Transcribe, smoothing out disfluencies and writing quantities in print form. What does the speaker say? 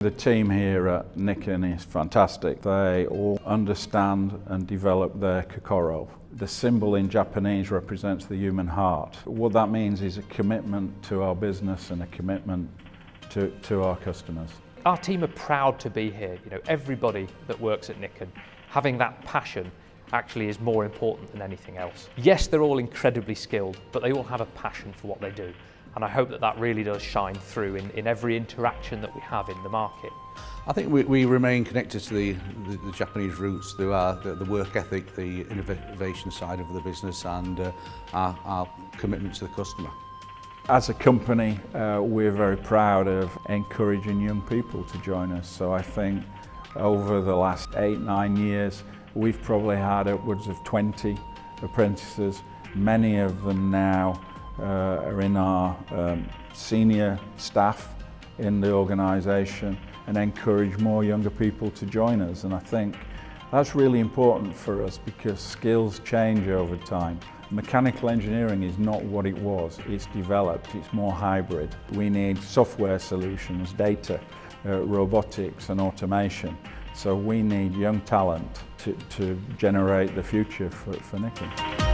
The team here at NIKKEN is fantastic. They all understand and develop their Kokoro. The symbol in Japanese represents the human heart. What that means is a commitment to our business and a commitment to our customers. Our team are proud to be here. Everybody that works at NIKKEN, having that passion actually is more important than anything else. Yes, they're all incredibly skilled, but they all have a passion for what they do. And I hope that really does shine through in every interaction that we have in the market. I think we remain connected to the Japanese roots through the work ethic, the innovation side of the business, and our commitment to the customer. As a company, we're very proud of encouraging young people to join us. So I think over the last 8-9 years, we've probably had upwards of 20 apprentices. Many of them now are in our senior staff in the organisation, and encourage more younger people to join us. And I think that's really important for us because skills change over time. Mechanical engineering is not what it was. It's developed, it's more hybrid. We need software solutions, data, robotics and automation. So we need young talent to generate the future for NIKKEN.